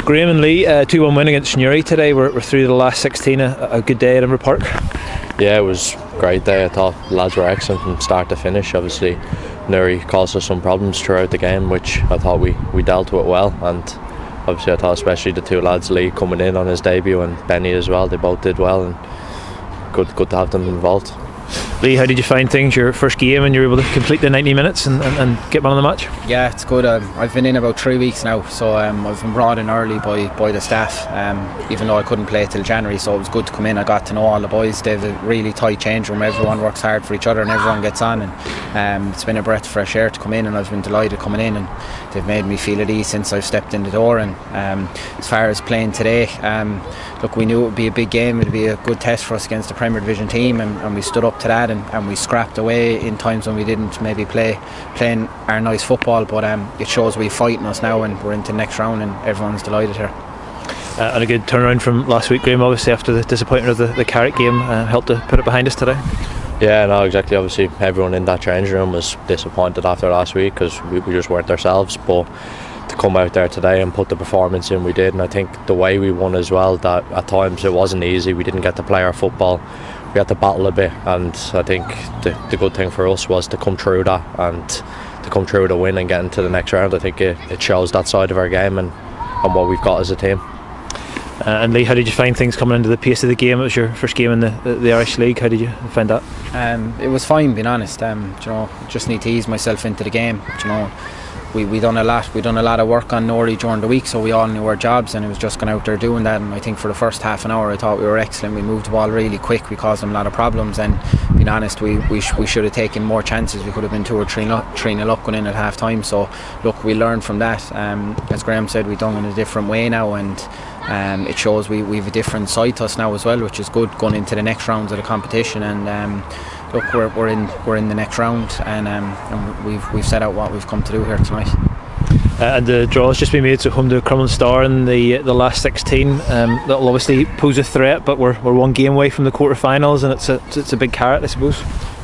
Graham and Lee, 2-1 win against Newry today. We're through to the last 16. A good day at Inver Park. Yeah, it was a great day. I thought the lads were excellent from start to finish. Obviously, Newry caused us some problems throughout the game, which I thought we dealt with well. And obviously, I thought especially the two lads, Lee coming in on his debut and Benny as well, they both did well, and good to have them involved. Lee, how did you find things your first game and you were able to complete the 90 minutes and get man of the match? Yeah, it's good. I've been in about 3 weeks now, so I've been brought in early by the staff, even though I couldn't play till January, so it was good to come in. I got to know all the boys. They have a really tight change room. Everyone works hard for each other and everyone gets on, and it's been a breath of fresh air to come in, and I've been delighted coming in, and they've made me feel at ease since I've stepped in the door. And as far as playing today, look, we knew it would be a big game. It would be a good test for us against the Premier Division team, and we stood up to that, and we scrapped away in times when we didn't maybe playing our nice football, but it shows we're fighting us now, and we're into the next round, and everyone's delighted here. And a good turnaround from last week, Graham, obviously after the disappointment of the Carrick game, helped to put it behind us today. Yeah, no, exactly. Obviously everyone in that changing room was disappointed after last week because we just weren't ourselves, but to come out there today and put the performance in we did, and I think the way we won as well, that at times it wasn't easy. We didn't get to play our football, we had to battle a bit, and I think the good thing for us was to come through that and to come through the win and get into the next round. I think it shows that side of our game and what we've got as a team. And Lee, how did you find things coming into the pace of the game? It was your first game in the Irish League. How did you find that? It was fine, being honest. Just need to ease myself into the game. We done a lot of work on Newry during the week, so we all knew our jobs, and it was just going out there doing that. And I think for the first half an hour I thought we were excellent. We moved the ball really quick, we caused them a lot of problems, and being honest, we should have taken more chances. We could have been 2 or 3-0 up going in at half time. So look, we learned from that. As Graham said, we've done it in a different way now, and it shows we've a different side to us now as well, which is good going into the next rounds of the competition. And look, we're in the next round, and we've set out what we've come to do here tonight. And the draw has just been made, so home to Crumlin Star in the last 16. That'll obviously pose a threat, but we're one game away from the quarter-finals, and it's a big carrot, I suppose.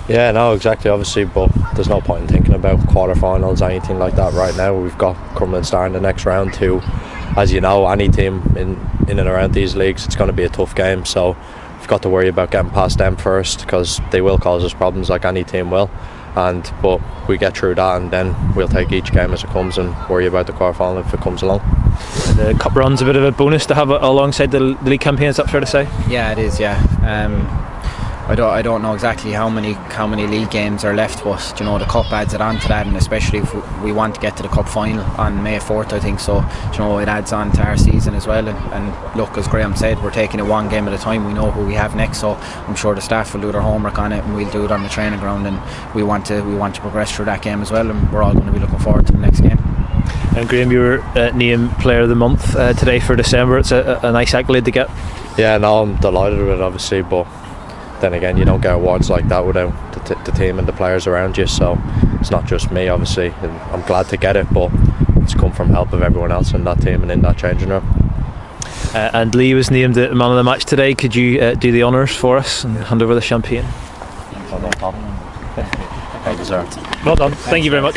Yeah, no, exactly, obviously, but there's no point in thinking about quarter-finals, anything like that right now. We've got Crumlin Star in the next round too. As you know, any team in and around these leagues, it's going to be a tough game, so we've got to worry about getting past them first, because they will cause us problems like any team will. But we get through that, and then we'll take each game as it comes and worry about the quarter-final if it comes along. The cup run's a bit of a bonus to have alongside the league campaign, is that fair to say? Yeah, it is, yeah. I don't know exactly how many league games are left, but the cup adds it on to that, and especially if we want to get to the cup final on May 4th, I think, so it adds on to our season as well. And look, as Graham said, we're taking it one game at a time. We know who we have next, so I'm sure the staff will do their homework on it, and we'll do it on the training ground, and we want to progress through that game as well, and we're all going to be looking forward to the next game. And Graham, you were named Player of the Month today for December. It's a nice accolade to get. Yeah, no, I'm delighted with it, obviously, but then again, you don't get awards like that without the team and the players around you, so it's not just me, obviously, and I'm glad to get it, but it's come from help of everyone else in that team and in that changing room. And Lee was named the man of the match today. Could you do the honours for us and hand over the champagne? No problem. Well deserved. Well done. Thank you very much.